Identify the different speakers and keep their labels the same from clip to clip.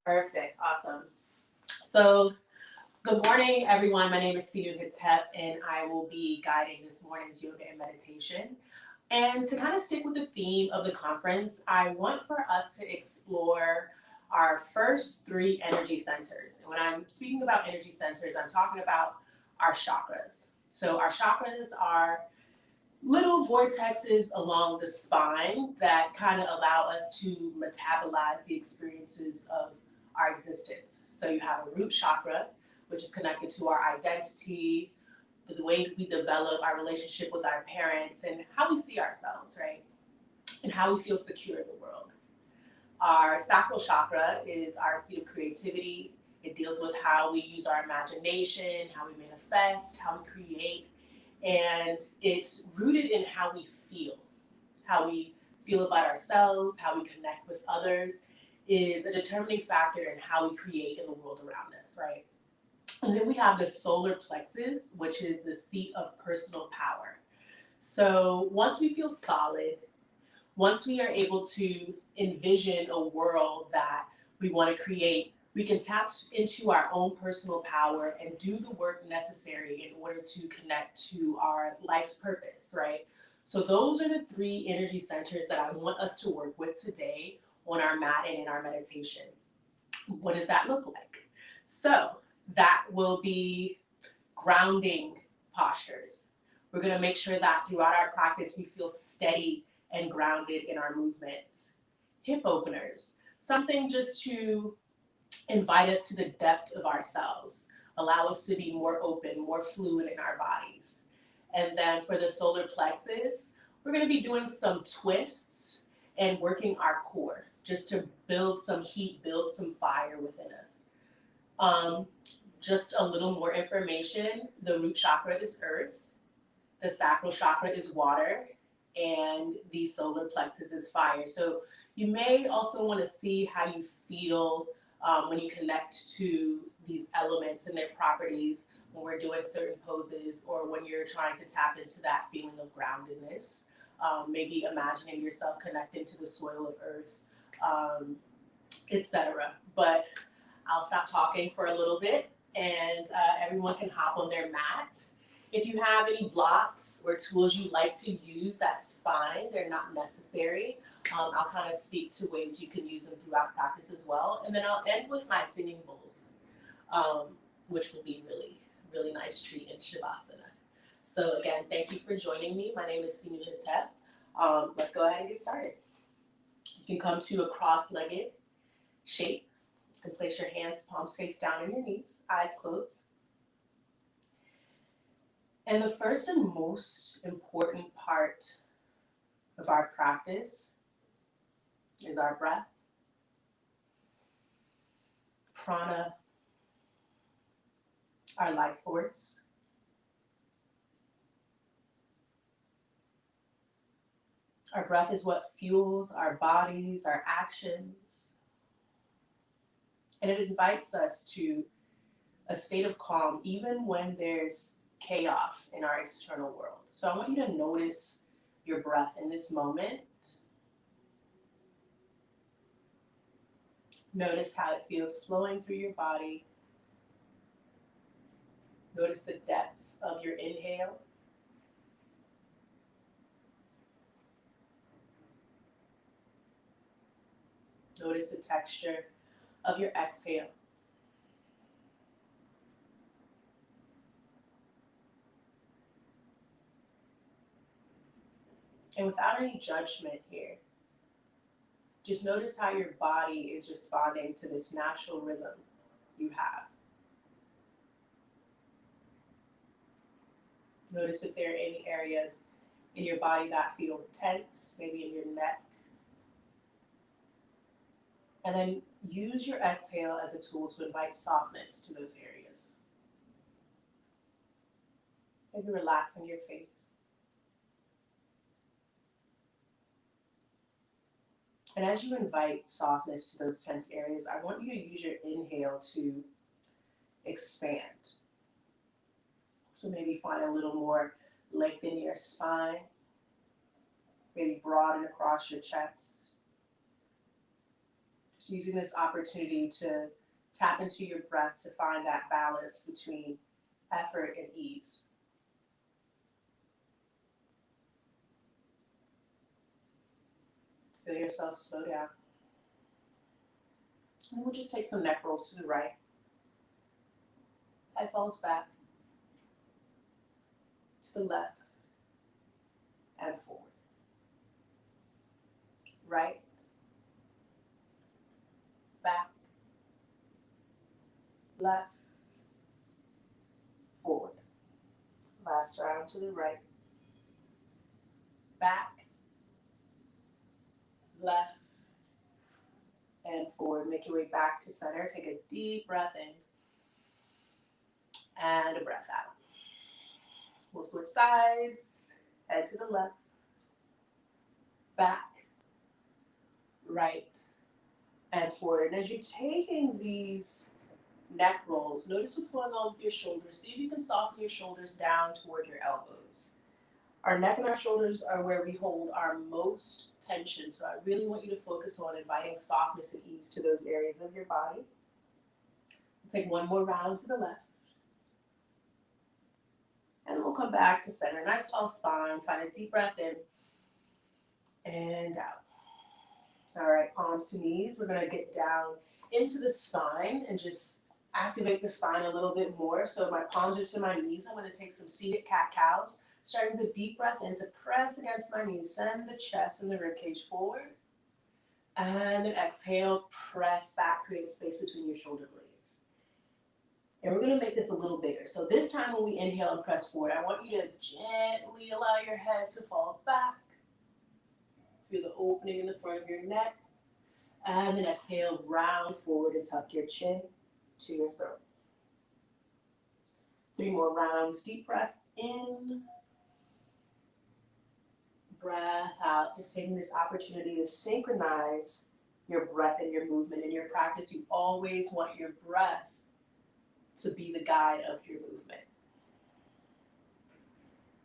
Speaker 1: Perfect. Awesome. So, good morning, everyone. My name is Sihnuu Hetep, and I will be guiding this morning's yoga and meditation. And to kind of stick with the theme of the conference, I want for us to explore our first three energy centers. And when I'm speaking about energy centers, I'm talking about our chakras. So, our chakras are little vortexes along the spine that kind of allow us to metabolize the experiences of our existence. So you have a root chakra, which is connected to our identity, the way we develop our relationship with our parents, and how we see ourselves, right? And how we feel secure in the world. Our sacral chakra is our seat of creativity. It deals with how we use our imagination, how we manifest, how we create, and it's rooted in how we feel about ourselves, how we connect with others is a determining factor in how we create in the world around us, right? And then we have the solar plexus, which is the seat of personal power. So once we feel solid, once we are able to envision a world that we want to create, we can tap into our own personal power and do the work necessary in order to connect to our life's purpose, right? So, those are the three energy centers that I want us to work with today on our mat and in our meditation. What does that look like? So, that will be grounding postures. We're going to make sure that throughout our practice we feel steady and grounded in our movement. Hip openers, something just to invite us to the depth of ourselves, allow us to be more open, more fluid in our bodies. And then for the solar plexus, we're going to be doing some twists and working our core just to build some heat, build some fire within us. Um, just a little more information, the root chakra is earth, the sacral chakra is water, and the solar plexus is fire. So you may also want to see how you feel when you connect to these elements and their properties when we're doing certain poses or when you're trying to tap into that feeling of groundedness. Maybe imagining yourself connecting to the soil of earth, etc. But I'll stop talking for a little bit and everyone can hop on their mat. If you have any blocks or tools you like to use, that's fine. They're not necessary. I'll kind of speak to ways you can use them throughout practice as well. And then I'll end with my singing bowls, um, which will be really, really nice treat in Shavasana. So again, thank you for joining me. My name is Sihnuu Hetep. Let's go ahead and get started. You can come to a cross-legged shape. You can place your hands palms face down on your knees, eyes closed. And the first and most important part of our practice is our breath. Prana, our life force. Our breath is what fuels our bodies, our actions, and it invites us to a state of calm even when there's chaos in our external world. So I want you to notice your breath in this moment. Notice how it feels flowing through your body. Notice the depth of your inhale. Notice the texture of your exhale. And without any judgment here, just notice how your body is responding to this natural rhythm you have. Notice if there are any areas in your body that feel tense, maybe in your neck. And then use your exhale as a tool to invite softness to those areas. Maybe relaxing your face. And as you invite softness to those tense areas, I want you to use your inhale to expand. So maybe find a little more length in your spine. Maybe broaden across your chest. Just using this opportunity to tap into your breath to find that balance between effort and ease. Feel yourself slow down. And we'll just take some neck rolls to the right. Head falls back to the left and forward. Right, back, left, forward. Last round to the right, back, left, and forward. Make your way back to center. Take a deep breath in and a breath out. We'll switch sides. Head to the left, back, right, and forward. And as you're taking these neck rolls, notice what's going on with your shoulders. See if you can soften your shoulders down toward your elbows. Our neck and our shoulders are where we hold our most tension. So I really want you to focus on inviting softness and ease to those areas of your body. We'll take one more round to the left. And we'll come back to center. Nice tall spine. Find a deep breath in and out. All right, palms to knees. We're going to get down into the spine and just activate the spine a little bit more. So my palms are to my knees. I'm going to take some seated cat-cows. Starting with a deep breath in to press against my knees. Send the chest and the ribcage forward. And then exhale, press back, create space between your shoulder blades. And we're going to make this a little bigger. So this time when we inhale and press forward, I want you to gently allow your head to fall back. Feel the opening in the front of your neck. And then exhale, round forward and tuck your chin to your throat. 3 more rounds. Deep breath in. Breath out. Just taking this opportunity to synchronize your breath and your movement. In your practice, you always want your breath to be the guide of your movement.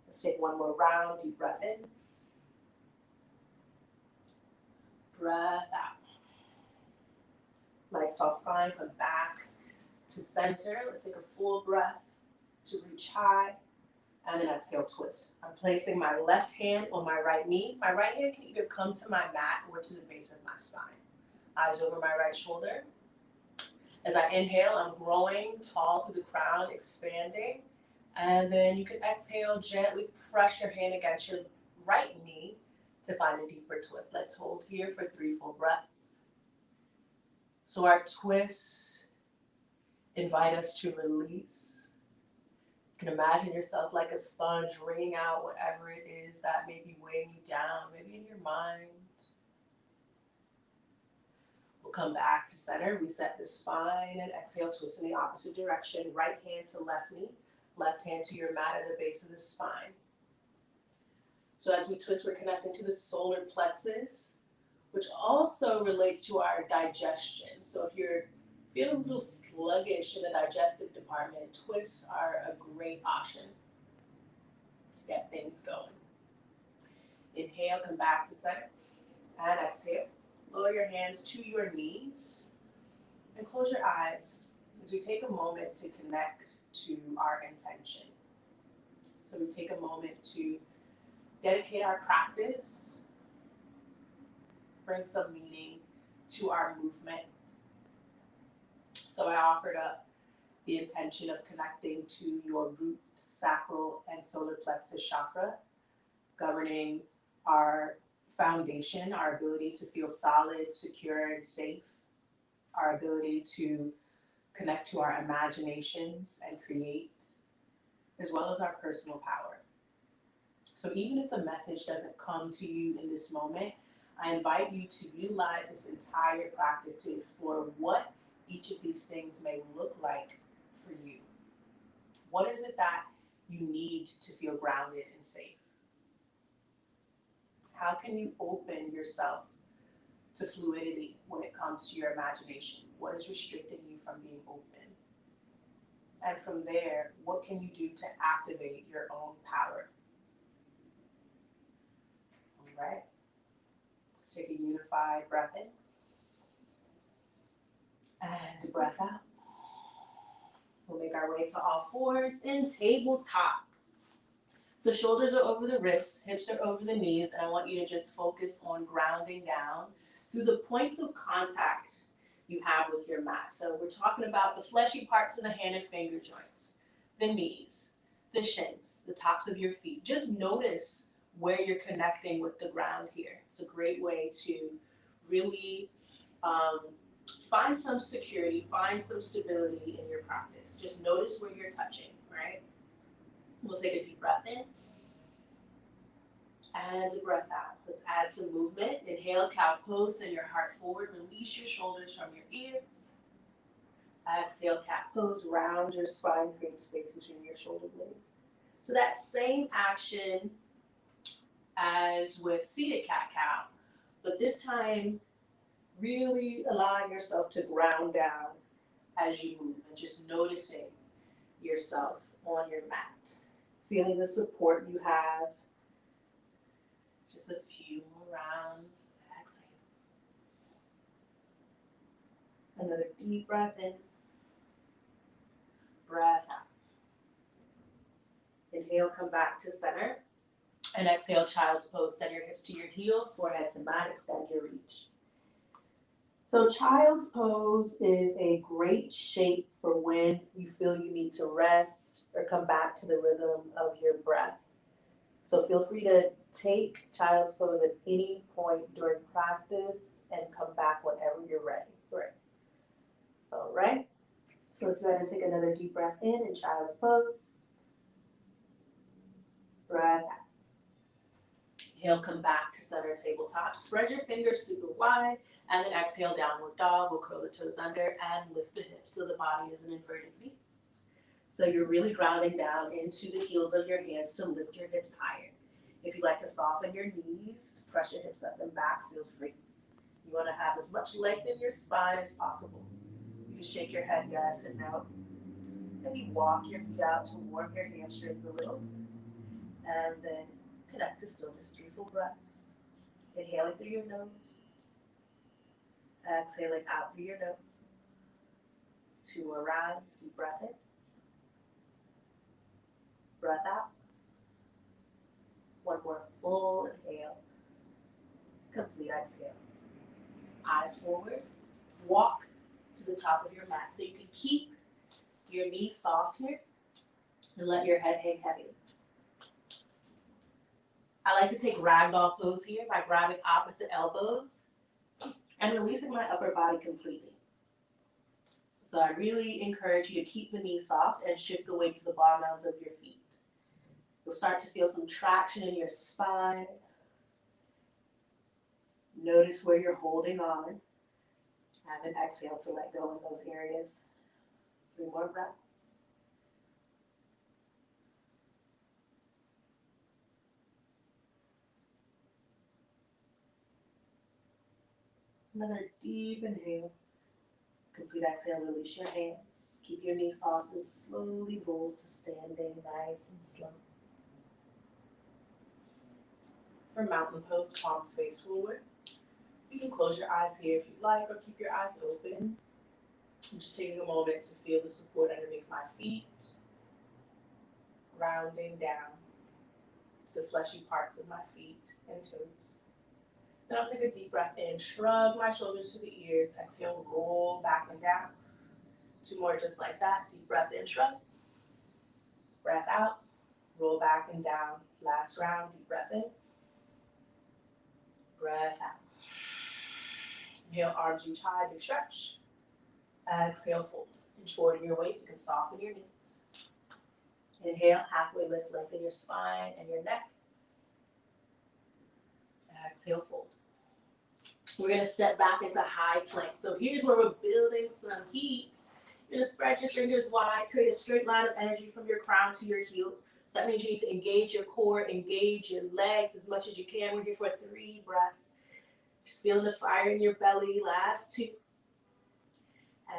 Speaker 1: Let's take 1 more round. Deep breath in. Breath out. Nice tall spine. Come back to center. Let's take a full breath to reach high. And then exhale, twist. I'm placing my left hand on my right knee. My right hand can either come to my mat or to the base of my spine. Eyes over my right shoulder. As I inhale, I'm growing tall through the crown, expanding. And then you can exhale, gently press your hand against your right knee to find a deeper twist. Let's hold here for 3 full breaths. So our twists invite us to release. You can imagine yourself like a sponge, wringing out whatever it is that may be weighing you down, maybe in your mind. We'll come back to center, reset the spine, and exhale, twist in the opposite direction. Right hand to left knee, left hand to your mat at the base of the spine. So as we twist, we're connecting to the solar plexus, which also relates to our digestion. So if you're feeling a little sluggish in the digestive department, twists are a great option to get things going. Inhale, come back to center, and exhale. Lower your hands to your knees, and close your eyes as we take a moment to connect to our intention. So we take a moment to dedicate our practice, bring some meaning to our movement. So I offered up the intention of connecting to your root, sacral, and solar plexus chakra, governing our foundation, our ability to feel solid, secure, and safe, our ability to connect to our imaginations and create, as well as our personal power. So even if the message doesn't come to you in this moment, I invite you to utilize this entire practice to explore what each of these things may look like for you. What is it that you need to feel grounded and safe? How can you open yourself to fluidity when it comes to your imagination? What is restricting you from being open? And from there, what can you do to activate your own power? All right. Let's take a unified breath in Connect, breath out. We'll make our way to all fours in tabletop. So shoulders are over the wrists, hips are over the knees, and I want you to just focus on grounding down through the points of contact you have with your mat. So we're talking about the fleshy parts of the hand and finger joints, the knees, the shins, the tops of your feet. Just notice where you're connecting with the ground here. It's a great way to really find some security, find some stability in your practice. Just notice where you're touching, right? We'll take a deep breath in and a breath out. Let's add some movement. Inhale, cow pose, send your heart forward. Release your shoulders from your ears. Exhale, cat pose. Round your spine, create space between your shoulder blades. So that same action as with seated cat-cow, but this time really allowing yourself to ground down as you move and just noticing yourself on your mat. Feeling the support you have. Just a few more rounds. Exhale. Another deep breath in. Breath out. Inhale, come back to center. And exhale, child's pose. Send your hips to your heels, forehead to mat, extend your reach. So child's pose is a great shape for when you feel you need to rest or come back to the rhythm of your breath. So feel free to take child's pose at any point during practice and come back whenever you're ready. Great. All right. So let's go ahead and take another deep breath in child's pose. Breath out. Inhale, come back to center tabletop. Spread your fingers super wide, and then exhale, downward dog. We'll curl the toes under and lift the hips so the body is an inverted V. So you're really grounding down into the heels of your hands to lift your hips higher. If you'd like to soften your knees, press your hips up and back, feel free. You want to have as much length in your spine as possible. You can shake your head yes and no. Maybe walk your feet out to warm your hamstrings a little. And then connect to stillness, 3 full breaths. Inhaling through your nose. Exhaling out through your nose. 2 more rounds, deep breath in. Breath out. 1 more full inhale. Complete exhale. Eyes forward. Walk to the top of your mat. So you can keep your knees soft here and let your head hang heavy. I like to take Ragdoll Pose here by grabbing opposite elbows and releasing my upper body completely. So I really encourage you to keep the knees soft and shift the weight to the bottom ends of your feet. You'll start to feel some traction in your spine. Notice where you're holding on. And then exhale to let go in those areas. 3 more breaths. Another deep inhale. Complete exhale, release your hands. Keep your knees soft and slowly roll to standing nice and slow. For mountain pose, palms face forward. You can close your eyes here if you'd like, or keep your eyes open. I'm just taking a moment to feel the support underneath my feet, grounding down the fleshy parts of my feet and toes. Then I'll take a deep breath in, shrug my shoulders to the ears, exhale, roll back and down. 2 more just like that, deep breath in, shrug. Breath out, roll back and down. Last round, deep breath in. Breath out. Inhale, arms reach high, big stretch. Exhale, fold. Inch forward in your waist, you can soften your knees. Inhale, halfway lift, lengthen your spine and your neck. Exhale, fold. We're going to step back into high plank. So here's where we're building some heat. You're going to spread your fingers wide, create a straight line of energy from your crown to your heels. So that means you need to engage your core, engage your legs as much as you can. We're here for 3 breaths. Just feeling the fire in your belly. Last 2.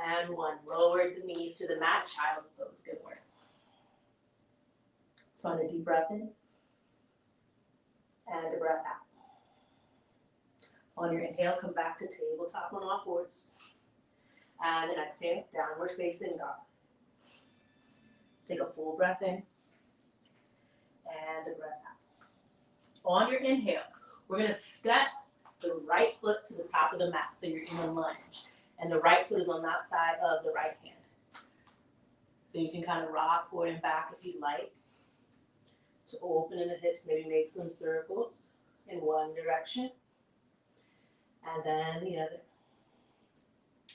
Speaker 1: And 1. Lower the knees to the mat. Child's pose. Good work. So on a deep breath in. And a breath out. On your inhale, come back to tabletop on all fours. And then exhale, downward facing dog. Let's take a full breath in and a breath out. On your inhale, we're going to step the right foot to the top of the mat, so you're in a lunge. And the right foot is on that side of the right hand. So you can kind of rock forward and back if you'd like. To open in the hips, maybe make some circles in one direction. And then the other.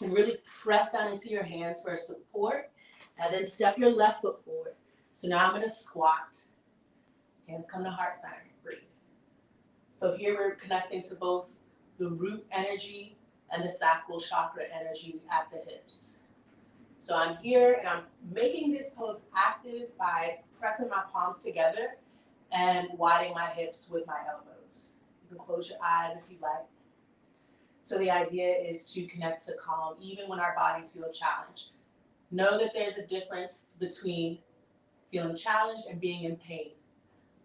Speaker 1: And really press down into your hands for support. And then step your left foot forward. So now I'm going to squat. Hands come to heart center. Breathe. So here we're connecting to both the root energy and the sacral chakra energy at the hips. So I'm here and I'm making this pose active by pressing my palms together and widening my hips with my elbows. You can close your eyes if you like. So the idea is to connect to calm even when our bodies feel challenged. Know that there's a difference between feeling challenged and being in pain.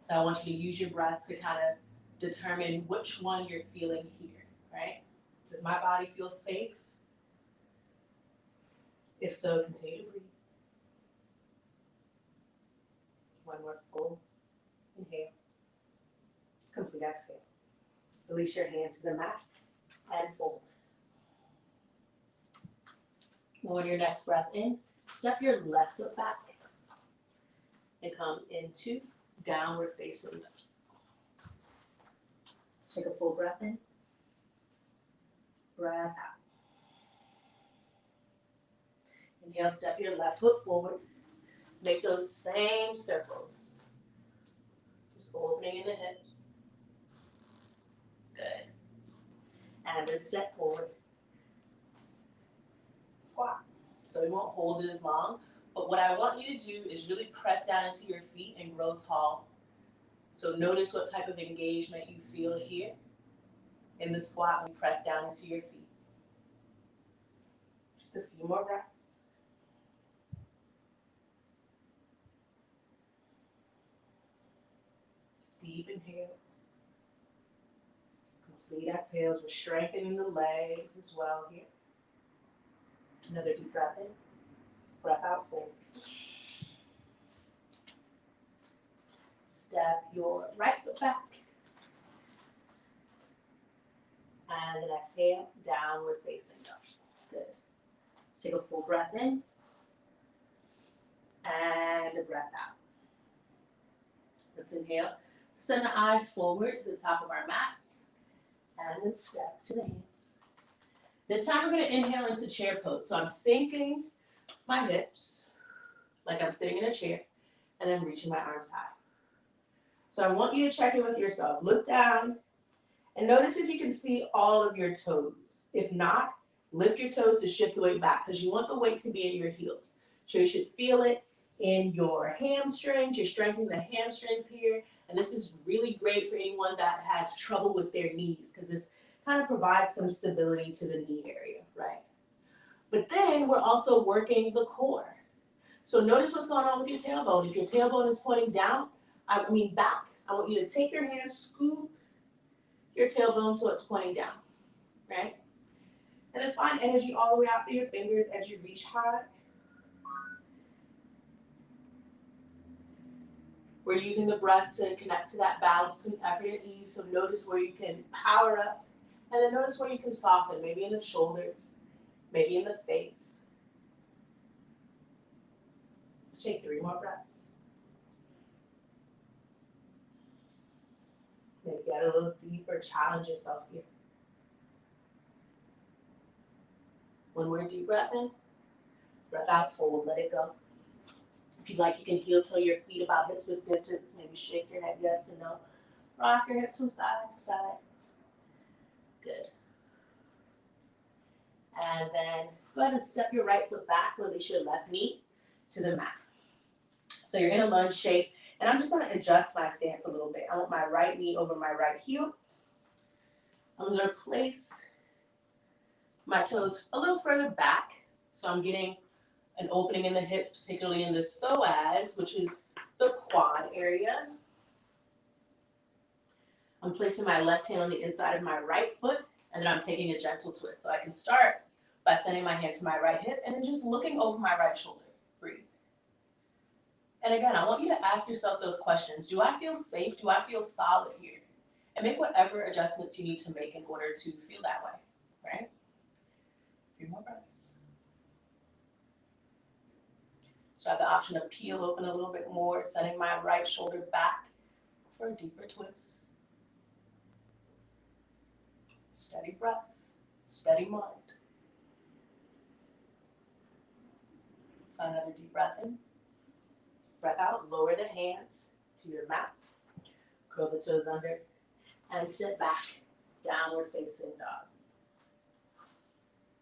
Speaker 1: So I want you to use your breath to kind of determine which one you're feeling here, right? Does my body feel safe? If so, continue to breathe. One more full inhale. Complete exhale. Release your hands to the mat and fold. On your next breath in, step your left foot back and come into downward facing dog. Take a full breath in. Breath out. Inhale, step your left foot forward. Make those same circles. Just opening in the hips. Good. And then step forward. Squat. So we won't hold it as long, but what I want you to do is really press down into your feet and grow tall. So notice what type of engagement you feel here. In the squat, we press down into your feet. Just a few more breaths. Deep inhales. Complete exhales. We're strengthening the legs as well here. Another deep breath in. Breath out, fold. Step your right foot back. And then exhale, downward facing dog. Good. Take a full breath in. And a breath out. Let's inhale. Send the eyes forward to the top of our mats. And then step to the hands. This time we're going to inhale into chair pose. So I'm sinking my hips like I'm sitting in a chair. And then reaching my arms high. So I want you to check in with yourself. Look down and notice if you can see all of your toes. If not, lift your toes to shift the weight back because you want the weight to be in your heels. So you should feel it in your hamstrings. You're strengthening the hamstrings here. And this is really great for anyone that has trouble with their knees because this kind of provides some stability to the knee area, right? But then we're also working the core. So notice what's going on with your tailbone. If your tailbone is pointing down, back, I want you to take your hands, scoop your tailbone so it's pointing down, right? And then find energy all the way out through your fingers as you reach high. We're using the breath to connect to that balance between effort and ease. So notice where you can power up, and then notice where you can soften, maybe in the shoulders, maybe in the face. Let's take 3 more breaths. Maybe get a little deeper, challenge yourself here. One more deep breath in. Breath out, fold, let it go. If you'd like, you can heel toe your feet about hips width distance. Maybe shake your head yes and no. Rock your hips from side to side. Good. And then go ahead and step your right foot back. Release your left knee to the mat. So you're in a lunge shape. And I'm just going to adjust my stance a little bit. I want my right knee over my right heel. I'm going to place my toes a little further back. So I'm getting an opening in the hips, particularly in the psoas, which is the quad area. I'm placing my left hand on the inside of my right foot, and then I'm taking a gentle twist. So I can start by sending my hand to my right hip and then just looking over my right shoulder. Breathe. And again, I want you to ask yourself those questions. Do I feel safe? Do I feel solid here? And make whatever adjustments you need to make in order to feel that way, right? 3 more breaths. So I have the option to peel open a little bit more, sending my right shoulder back for a deeper twist. Steady breath, steady mind. So another deep breath in. Breath out, lower the hands to your mat. Curl the toes under and step back, downward facing dog.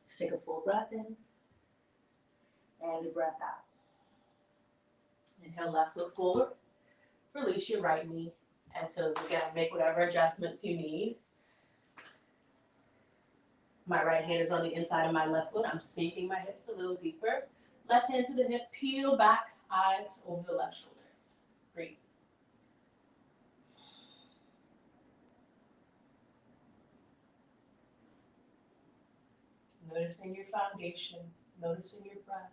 Speaker 1: Just take a full breath in and a breath out. Inhale, left foot forward. Release your right knee and toes. Again, make whatever adjustments you need. My right hand is on the inside of my left foot. I'm sinking my hips a little deeper. Left hand to the hip, peel back, eyes over the left shoulder. Breathe. Noticing your foundation, noticing your breath.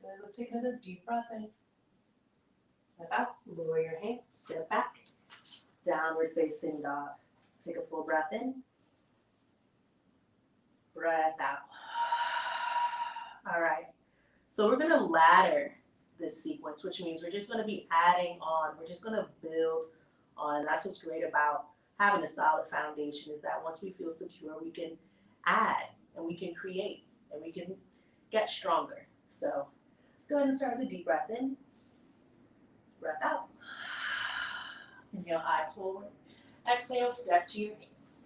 Speaker 1: Good, let's take another deep breath in. Breath out, lower your hands, step back, downward facing dog. Let's take a full breath in. Breath out. All right, so we're gonna ladder this sequence, which means we're just gonna be adding on, we're just gonna build on, and that's what's great about having a solid foundation is that once we feel secure, we can add and we can create and we can get stronger. So let's go ahead and start with a deep breath in, breath out. Inhale, eyes forward. Exhale, step to your hands.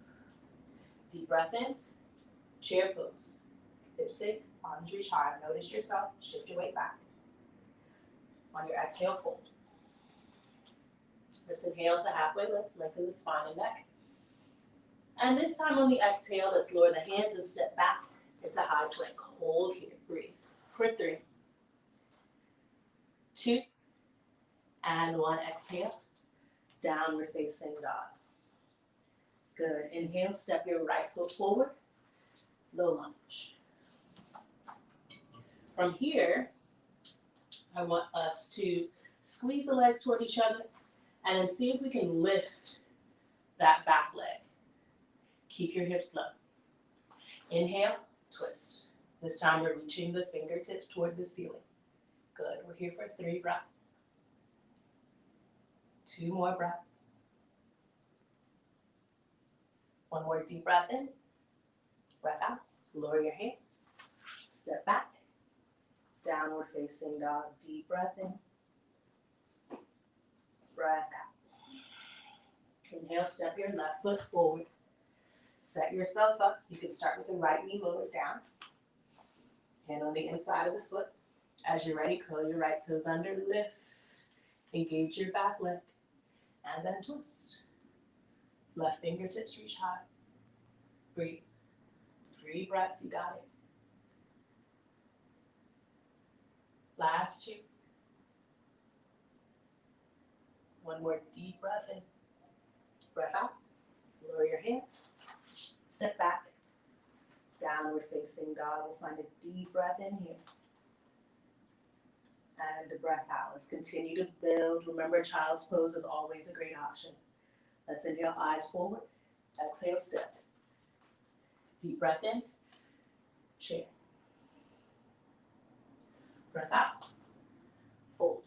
Speaker 1: Deep breath in, chair pose. Hips stick, arms reach high. Notice yourself, shift your weight back. On your exhale, fold. Let's inhale to halfway lift, lengthen the spine and neck. And this time on the exhale, let's lower the hands and step back into high plank. Hold here, breathe. For 3, 2, and 1. Exhale, downward facing dog. Good. Inhale, step your right foot forward, low lunge. From here, I want us to squeeze the legs toward each other and then see if we can lift that back leg. Keep your hips low. Inhale, twist. This time we're reaching the fingertips toward the ceiling. Good. We're here for 3 breaths. 2 more breaths. 1 more deep breath in. Breath out. Lower your hands. Step back. Downward facing dog. Deep breath in. Breath out. Inhale, step your left foot forward. Set yourself up. You can start with the right knee lowered down. Hand on the inside of the foot. As you're ready, curl your right toes under, lift. Engage your back leg. And then twist. Left fingertips reach high. Breathe. 3 breaths, you got it. Last 2. 1 more deep breath in. Breath out. Lower your hands. Step back. Downward facing dog. We'll find a deep breath in here. And a breath out. Let's continue to build. Remember, child's pose is always a great option. Let's inhale, eyes forward. Exhale, step. Deep breath in. Chair. Breath out. Fold.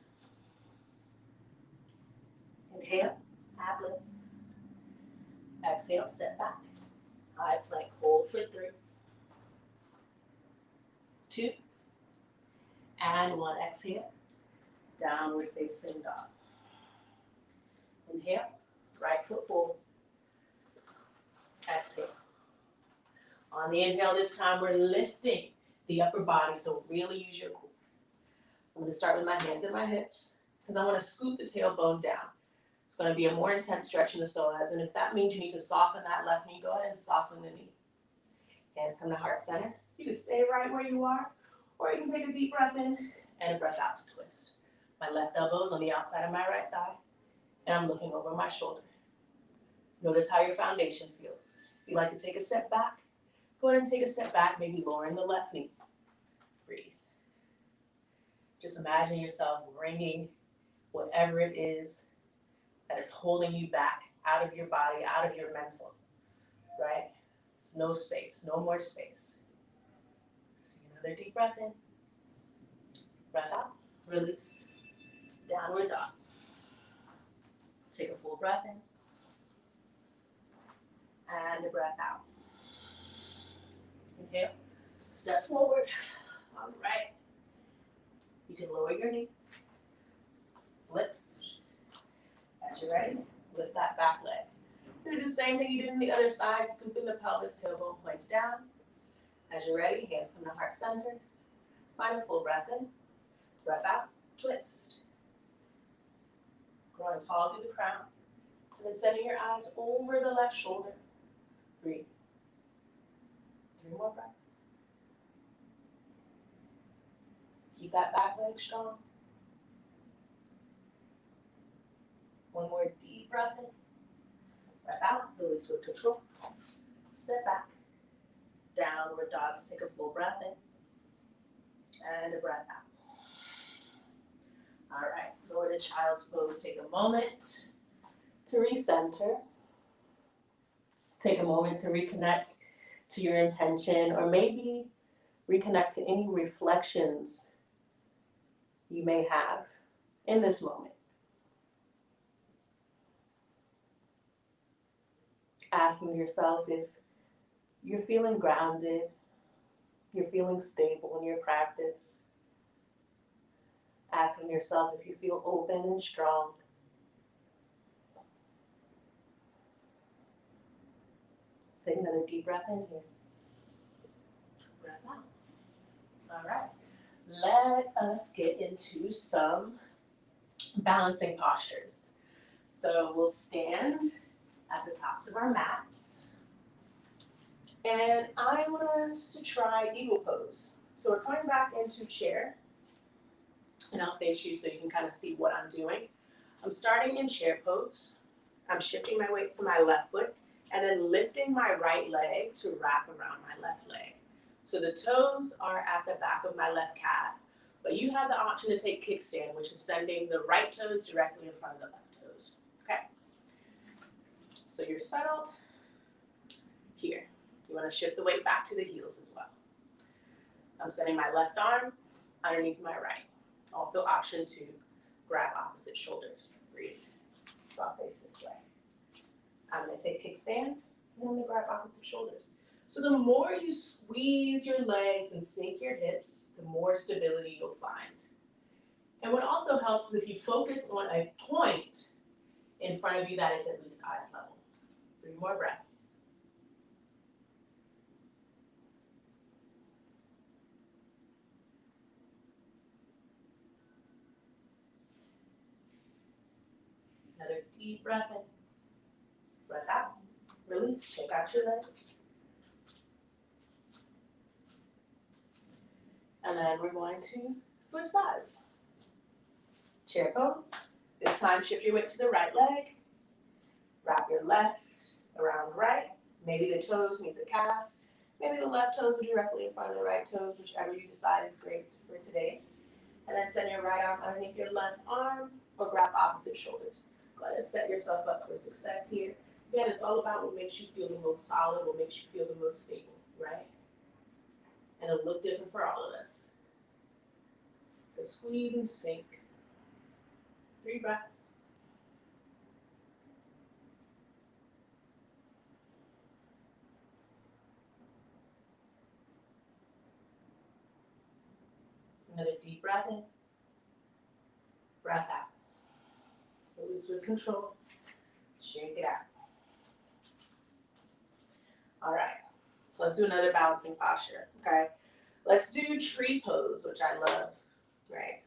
Speaker 1: Inhale, half lift. Exhale, step back. High plank, hold for 3, 2, and 1. Exhale, downward facing dog. Inhale, right foot forward. Exhale. On the inhale this time, we're lifting the upper body, so really use your core. I'm going to start with my hands and my hips because I want to scoop the tailbone down. It's going to be a more intense stretch in the psoas, and if that means you need to soften that left knee, go ahead and soften the knee. Hands come to heart center. You can stay right where you are, or you can take a deep breath in and a breath out to twist. My left elbow is on the outside of my right thigh. and I'm looking over my shoulder. Notice how your foundation feels. If you like to take a step back, go ahead and take a step back, maybe lowering the left knee. Breathe. Just imagine yourself bringing whatever it is that is holding you back out of your body, out of your mental, right? There's no space, no more space. So another deep breath in, breath out, release, downward dog. Let's take a full breath in and a breath out. Inhale, step forward. All right. You can lower your knee, lift. As you're ready, lift that back leg. Do the same thing you did on the other side, scooping the pelvis, tailbone points down. As you're ready, hands from the heart center. Find a full breath in, breath out, twist. Growing tall through the crown, and then sending your eyes over the left shoulder. Breathe. 3 more breaths. Keep that back leg strong. 1 more deep breath in. Breath out, release with control. Step back. Downward dog. Take a full breath in. And a breath out. All right, go to child's pose. Take a moment to recenter. Take a moment to reconnect to your intention, or maybe reconnect to any reflections you may have in this moment. Asking yourself if you're feeling grounded, you're feeling stable in your practice. Asking yourself if you feel open and strong. Take another deep breath in here. Breath out. All right. Let us get into some balancing postures. So we'll stand at the tops of our mats. And I want us to try eagle pose. So we're coming back into chair. And I'll face you so you can kind of see what I'm doing. I'm starting in chair pose. I'm shifting my weight to my left foot and then lifting my right leg to wrap around my left leg. So the toes are at the back of my left calf, but you have the option to take kickstand, which is sending the right toes directly in front of the left toes. Okay? So you're settled here. You want to shift the weight back to the heels as well. I'm setting my left arm underneath my right. Also option to grab opposite shoulders. Breathe. So I'll face this way. I'm going to take kickstand, and I'm going to grab opposite shoulders. So the more you squeeze your legs and sink your hips, the more stability you'll find. And what also helps is if you focus on a point in front of you that is at least eyes level. 3 more breaths. Another deep breath in. Breath out. Release. Shake out your legs. And then we're going to switch sides. Chair pose. This time shift your weight to the right leg. Wrap your left around the right. Maybe the toes meet the calf. Maybe the left toes are directly in front of the right toes, whichever you decide is great for today. And then send your right arm underneath your left arm or grab opposite shoulders. Go ahead and set yourself up for success here. Again, it's all about what makes you feel the most solid, what makes you feel the most stable, right? And it'll look different for all of us. So squeeze and sink. 3 breaths. Another deep breath in. Breath out. Release with control. Shake it out. All right. So let's do another balancing posture, okay? Let's do tree pose, which I love, right?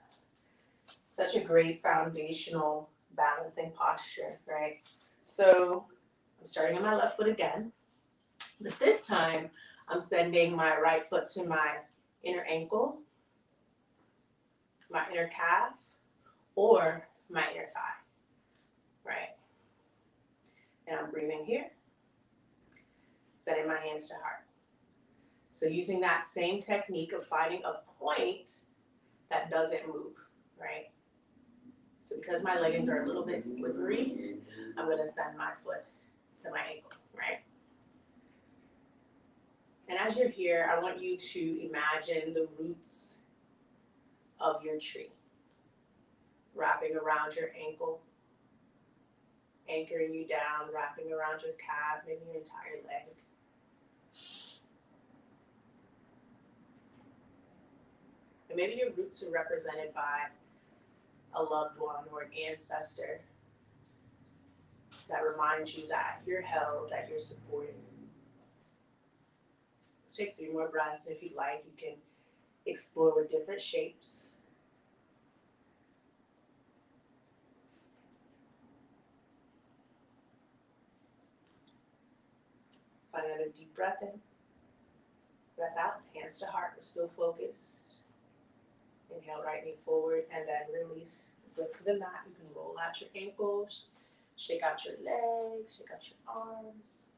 Speaker 1: Such a great foundational balancing posture, right? So I'm starting on my left foot again, but this time I'm sending my right foot to my inner ankle, my inner calf, or my inner thigh. right? And I'm breathing here, setting my hands to heart. So using that same technique of finding a point that doesn't move, right? So because my leggings are a little bit slippery, I'm gonna send my foot to my ankle, right? And as you're here, I want you to imagine the roots of your tree wrapping around your ankle, anchoring you down, wrapping around your calf, maybe your entire leg. And maybe your roots are represented by a loved one or an ancestor that reminds you that you're held, that you're supported. Let's take 3 more breaths, and if you'd like, you can explore with different shapes. Find another deep breath in, breath out, hands to heart, we're still focused. Inhale, right knee forward, and then release. Flip to the mat. You can roll out your ankles, shake out your legs, shake out your arms.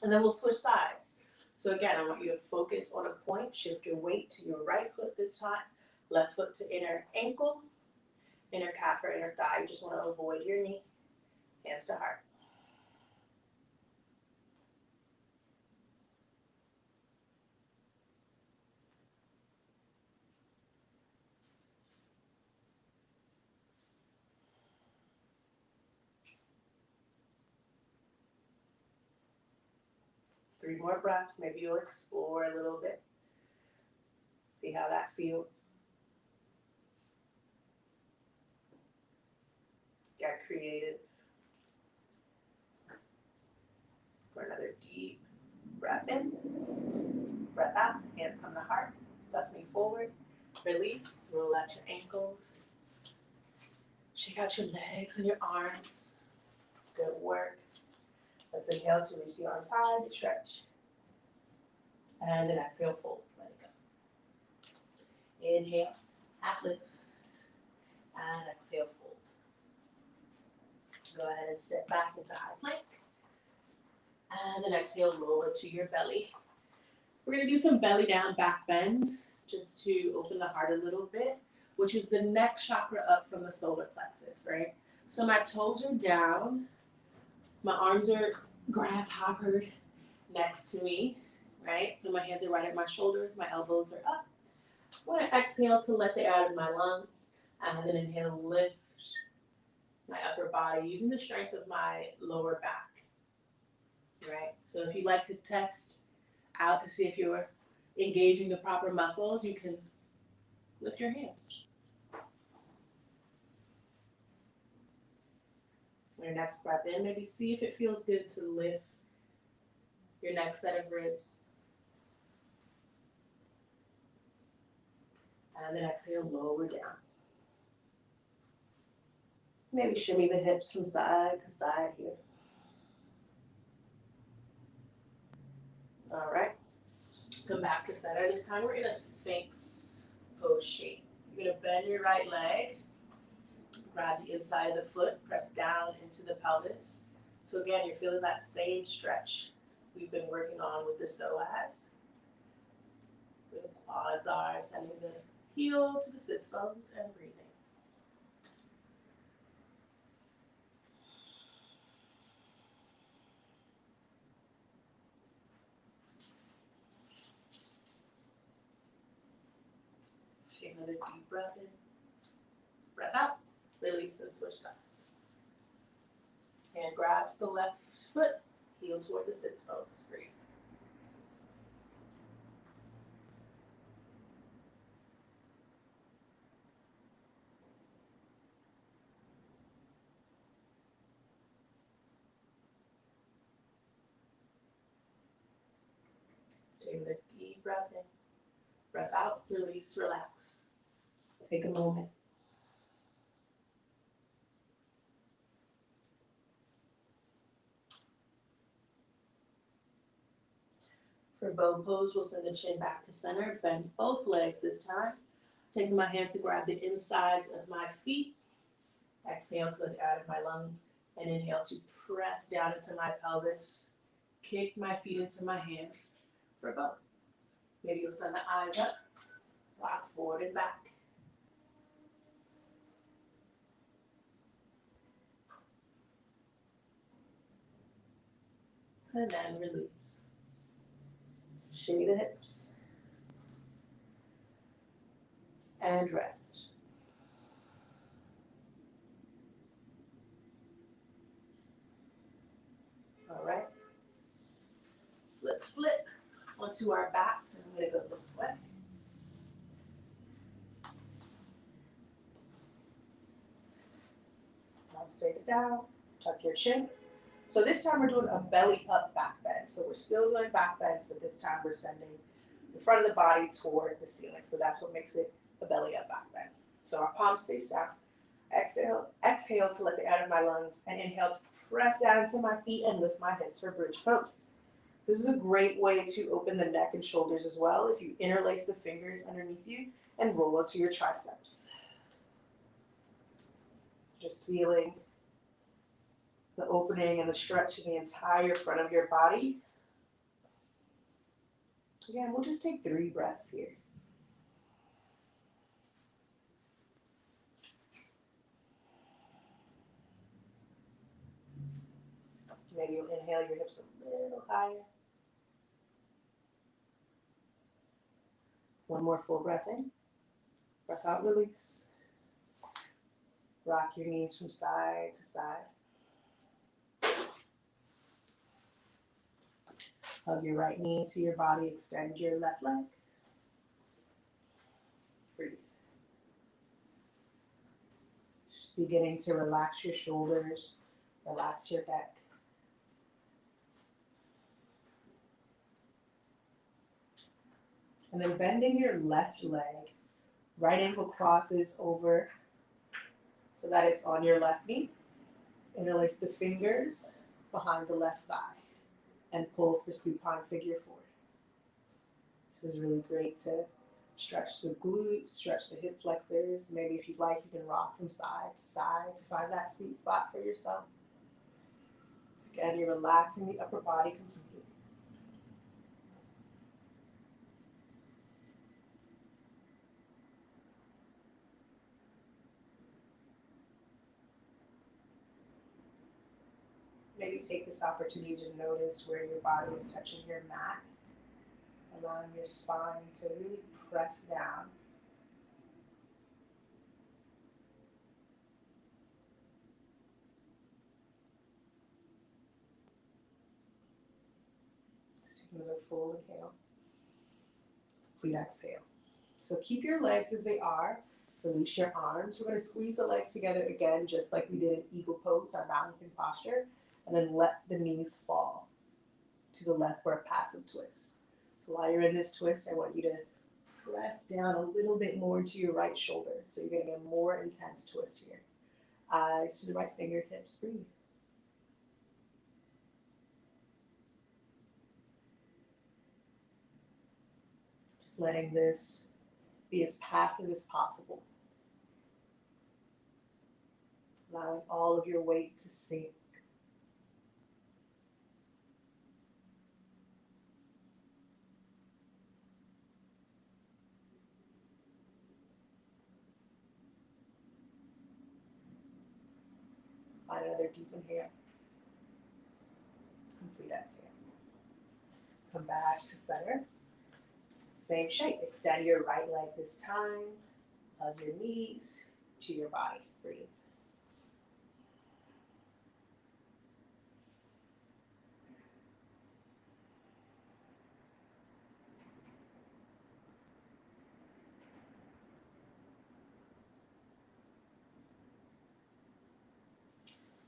Speaker 1: And then we'll switch sides. So again, I want you to focus on a point, shift your weight to your right foot this time, left foot to inner ankle, inner calf or inner thigh. You just want to avoid your knee, hands to heart. Three more breaths. Maybe you'll explore a little bit. See how that feels. Get creative. For another deep breath in, breath out, hands come to heart, left knee forward, release, roll out your ankles, shake out your legs and your arms. Good work. Let's inhale to reach the arms high, stretch. And then exhale, fold, let it go. Inhale, half lift, and exhale, fold. Go ahead and step back into high plank. And then exhale, lower to your belly. We're gonna do some belly down, back bend, just to open the heart a little bit, which is the neck chakra up from the solar plexus, right? So my toes are down, my arms are grasshoppered next to me, right? So my hands are right at my shoulders, my elbows are up. I want to exhale to let the air out of my lungs, and then inhale, lift my upper body using the strength of my lower back, right? So if you'd like to test out to see if you're engaging the proper muscles, you can lift your hands. Your next breath in, maybe see if it feels good to lift your next set of ribs. And then exhale, lower down. Maybe shimmy the hips from side to side here. All right. Come back to center. This time we're in a Sphinx Pose shape. You're going to bend your right leg, grab the inside of the foot, press down into the pelvis. So again, you're feeling that same stretch we've been working on with the psoas. Where the quads are, sending the heel to the sits bones and breathing. Take another deep breath in, breath out, release and switch sides. Hand grabs the left foot, heel toward the sits bones, breathe. Take another deep breath in, breath out, release, relax. Take a moment. For bow pose, we'll send the chin back to center, bend both legs this time. Taking my hands to grab the insides of my feet, Exhale to let it out of my lungs. And inhale to press down into my pelvis. Kick my feet into my hands for both. Maybe you'll send the eyes up. Rock forward and back. And then release. Shimmy the hips. And rest. All right. Let's flip onto our backs, and I'm going to go this way. Arms face down, tuck your chin. So this time we're doing a belly up back bend. So we're still doing back bends, but this time we're sending the front of the body toward the ceiling. So that's what makes it a belly up back bend. So our palms face down. Exhale to let the air out of my lungs, and inhale to press down to my feet and lift my hips for bridge pose. This is a great way to open the neck and shoulders as well if you interlace the fingers underneath you and roll onto your triceps. Just feeling the opening and the stretch in the entire front of your body. Again, we'll just take 3 breaths here. Maybe you'll inhale your hips a little higher. One more full breath in. Breath out, release. Rock your knees from side to side. Hug your right knee to your body. Extend your left leg. Breathe. Just beginning to relax your shoulders. Relax your neck. And then bending your left leg. Right ankle crosses over so that it's on your left knee. Interlace the fingers behind the left thigh and pull for supine figure 4. This is really great to stretch the glutes, stretch the hip flexors. Maybe if you'd like, you can rock from side to find that sweet spot for yourself. Again, you're relaxing the upper body completely. Maybe take this opportunity to notice where your body is touching your mat, allowing your spine to really press down. Just take another full inhale, complete exhale. So keep your legs as they are. Release your arms. We're going to squeeze the legs together again, just like we did in Eagle Pose, our balancing posture. And then let the knees fall to the left for a passive twist. So while you're in this twist, I want you to press down a little bit more into your right shoulder. So you're getting a more intense twist here. Eyes to the right fingertips. Breathe. Just letting this be as passive as possible. Allowing all of your weight to sink. Find another deep inhale. Complete exhale. Come back to center. Same shape. Extend your right leg this time. Hug your knees to your body. Breathe.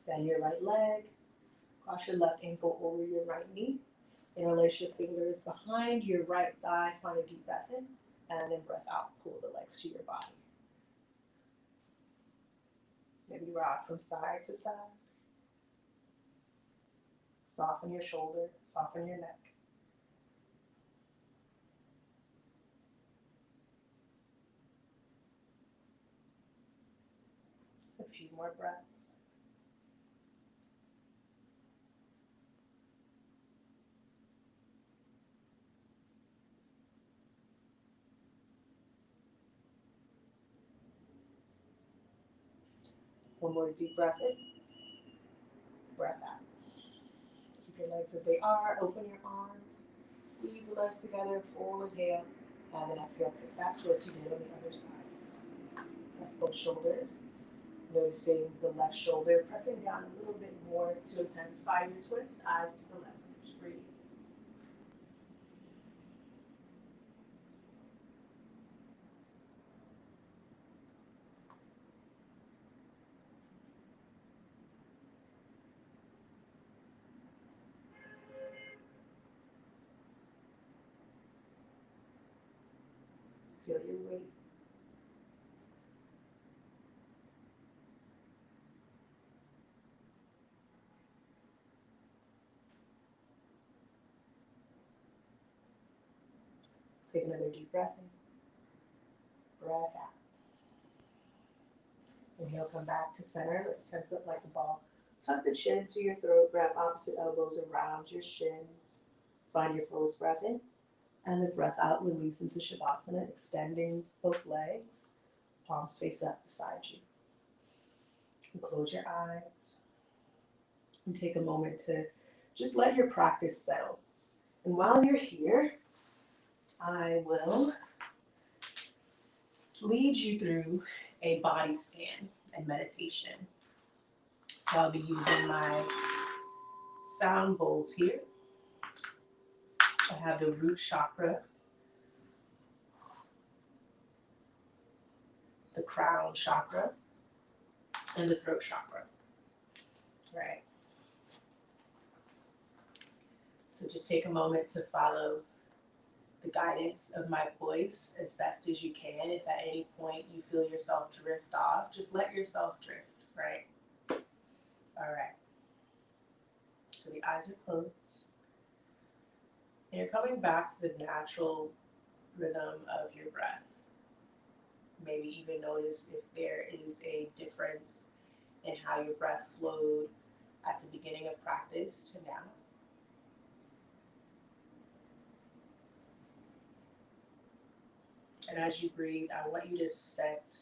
Speaker 1: Bend your right leg. Cross your left ankle over your right knee. Interlace your fingers behind your right thigh. Find a deep breath in. And then breath out. Pull the legs to your body. Maybe rock from side to side. Soften your shoulder. Soften your neck. A few more breaths. One more deep breath in, breath out. Keep your legs as they are, open your arms, squeeze the legs together, full inhale, and then exhale, take that twist you did on the other side. Press both shoulders, noticing the left shoulder, pressing down a little bit more to intensify your twist, eyes to the left, just breathe. Feel your weight. Take another deep breath in, breath out. Inhale, come back to center. Let's tense up like a ball. Tuck the chin to your throat, grab opposite elbows around your shins. Find your fullest breath in. And then breath out, release into Shavasana, extending both legs, palms face up beside you. And close your eyes. And take a moment to just let your practice settle. And while you're here, I will lead you through a body scan and meditation. So I'll be using my sound bowls here. I have the root chakra, the crown chakra, and the throat chakra. Right. So just take a moment to follow the guidance of my voice as best as you can. If at any point you feel yourself drift off, just let yourself drift, right? All right. So the eyes are closed. And you're coming back to the natural rhythm of your breath. Maybe even notice if there is a difference in how your breath flowed at the beginning of practice to now. And as you breathe, I want you to set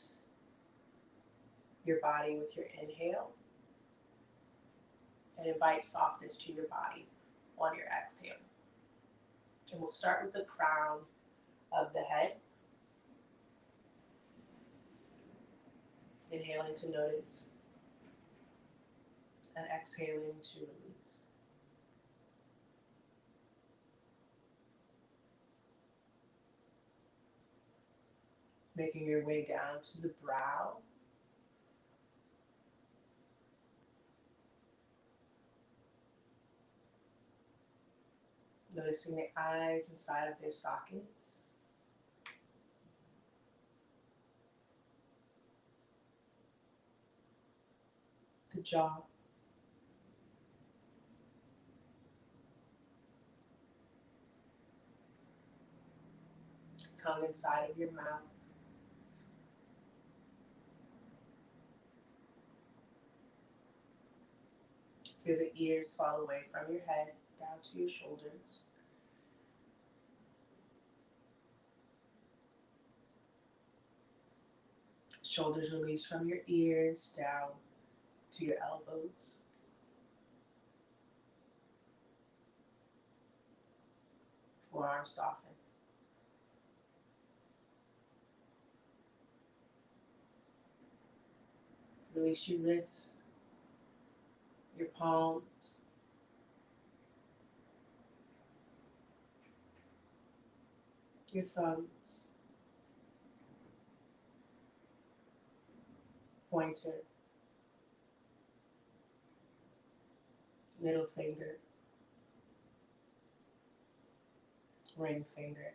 Speaker 1: your body with your inhale and invite softness to your body on your exhale. And we'll start with the crown of the head. Inhaling to notice and exhaling to release. Making your way down to the brow. Noticing the eyes inside of their sockets. The jaw. Tongue inside of your mouth. Feel the ears fall away from your head down to your shoulders. Shoulders release from your ears down to your elbows. Forearms soften. Release your wrists, your palms, your thumbs, pointer, middle finger, ring finger,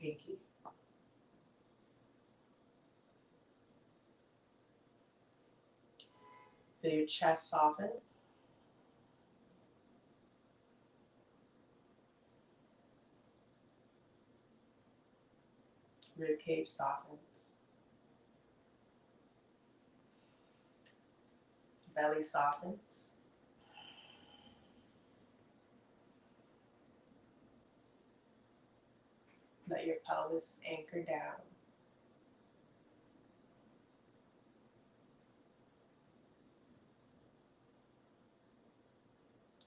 Speaker 1: pinky. Feel your chest soften. Rib cage softens. Belly softens. Let your pelvis anchor down.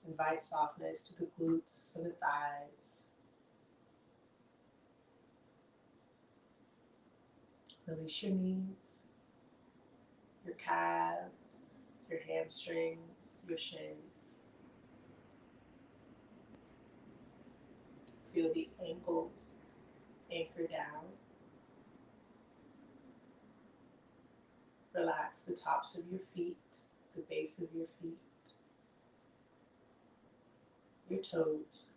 Speaker 1: Invite softness to the glutes and the thighs. Release your knees, your calves, your hamstrings, your shins. Feel the ankles anchor down. Relax the tops of your feet, the base of your feet, your toes.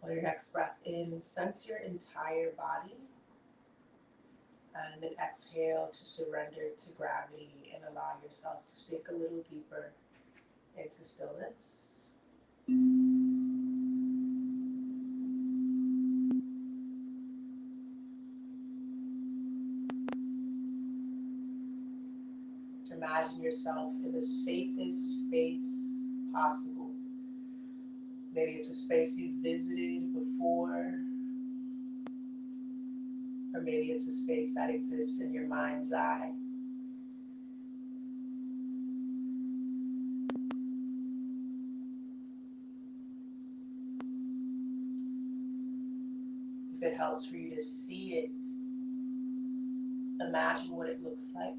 Speaker 1: On your next breath in, sense your entire body. And then exhale to surrender to gravity and allow yourself to sink a little deeper into stillness. Imagine yourself in the safest space possible. Maybe it's a space you've visited before, or maybe it's a space that exists in your mind's eye. If it helps for you to see it, imagine what it looks like.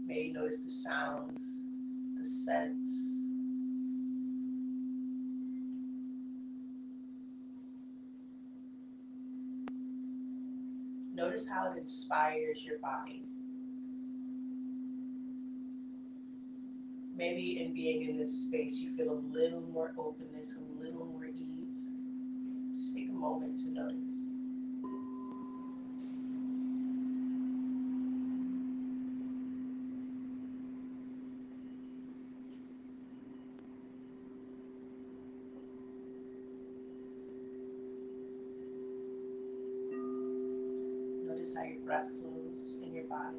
Speaker 1: Maybe notice the sounds, the scents. Notice how it inspires your body. Maybe in being in this space, you feel a little more openness, a little more ease. Just take a moment to notice. Notice how your breath flows in your body.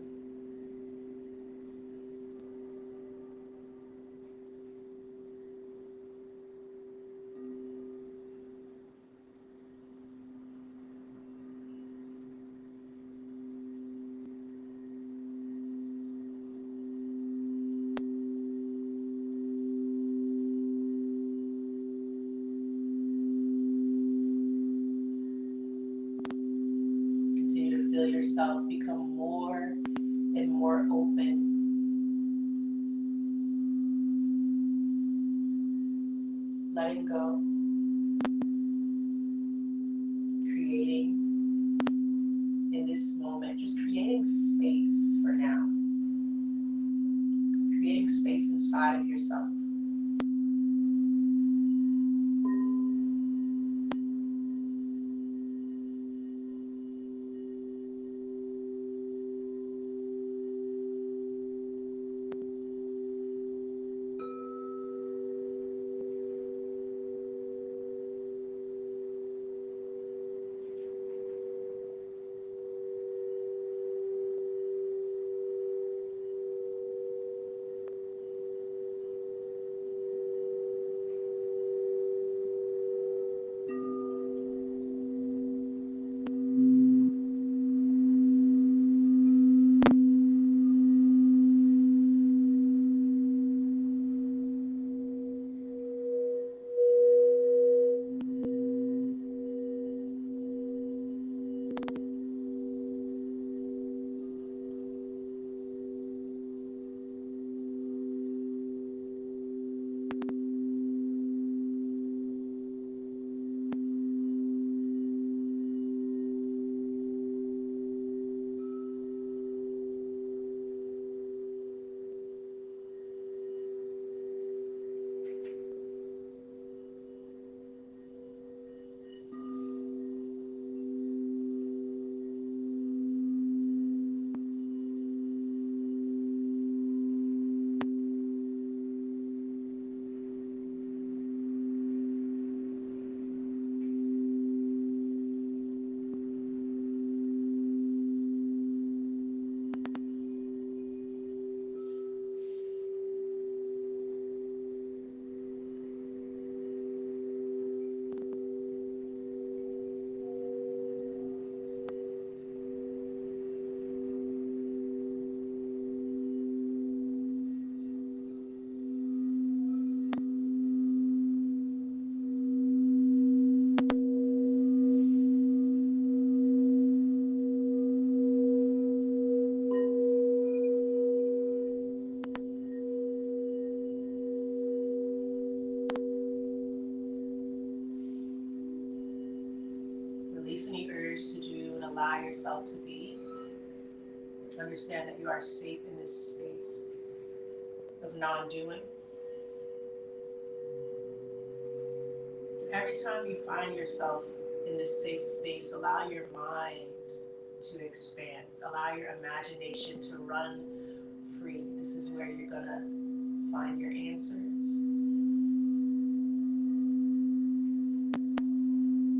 Speaker 1: Continue to feel yourself become more and more open. Letting go. Creating in this moment. Just creating space for now. Creating space inside of yourself. yourself to be. Understand that you are safe in this space of non-doing. Every time you find yourself in this safe space, allow your mind to expand. Allow your imagination to run free. This is where you're going to find your answers.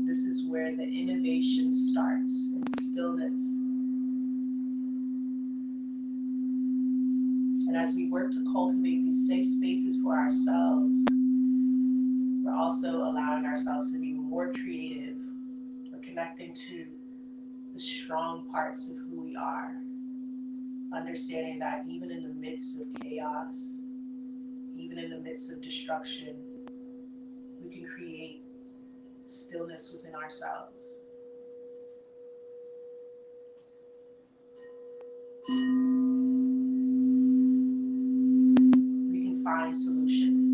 Speaker 1: This is where the innovation starts in stillness. And as we work to cultivate these safe spaces for ourselves, we're also allowing ourselves to be more creative. We're connecting to the strong parts of who we are. Understanding that even in the midst of chaos, even in the midst of destruction, we can create stillness within ourselves. We can find solutions.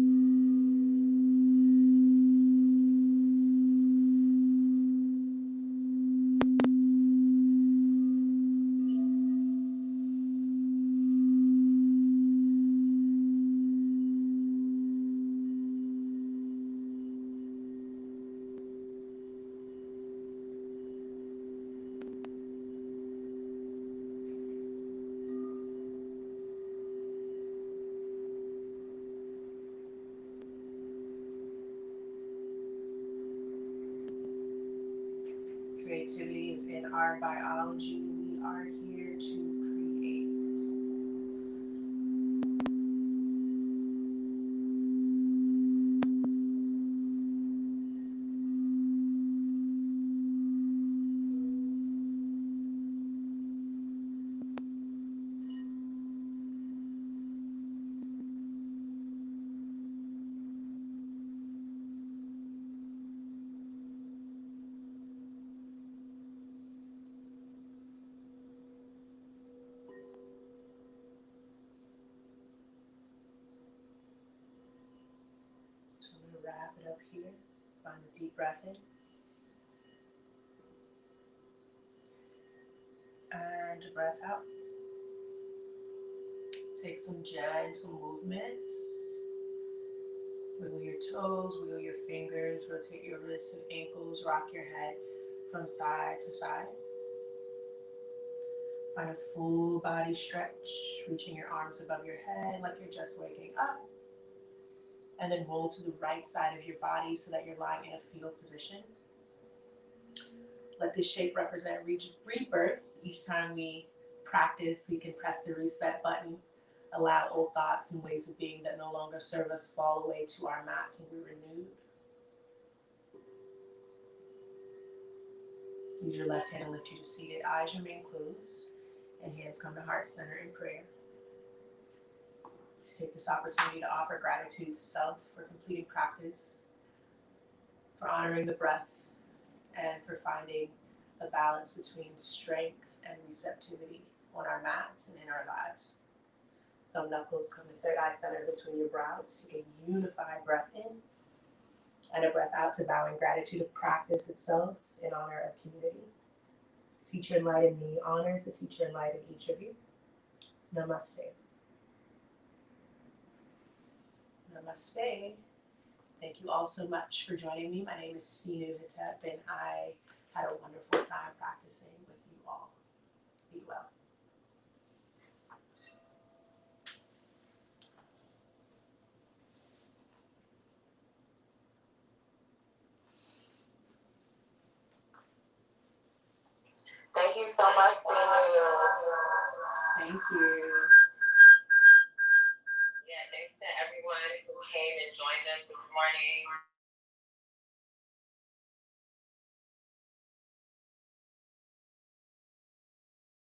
Speaker 1: Creativity is in our biology. We are here to create. So I'm going to wrap it up here. Find a deep breath in. And a breath out. Take some gentle movements. Wiggle your toes, wiggle your fingers, rotate your wrists and ankles, rock your head from side to side. Find a full body stretch, reaching your arms above your head like you're just waking up. And then roll to the right side of your body so that you're lying in a fetal position. Let this shape represent rebirth. Each time we practice, we can press the reset button, allow old thoughts and ways of being that no longer serve us fall away to our mats and be renewed. Use your left hand to lift you to seated. Eyes remain closed and hands come to heart center in prayer. Just take this opportunity to offer gratitude to self for completing practice, for honoring the breath, and for finding a balance between strength and receptivity on our mats and in our lives. Thumb knuckles come to third eye center between your brows. Take a unified breath in and a breath out to bow in gratitude of practice itself in honor of community. Teacher and light in me honors the teacher and light in each of you. Namaste. Namaste. Thank you all so much for joining me. My name is Sihnuu Hetep, and I had a wonderful time practicing with you all. Be well.
Speaker 2: Thank you so much, Sihnuu.
Speaker 1: Thank you.
Speaker 2: Yeah, thanks to everyone who came and joined us this morning.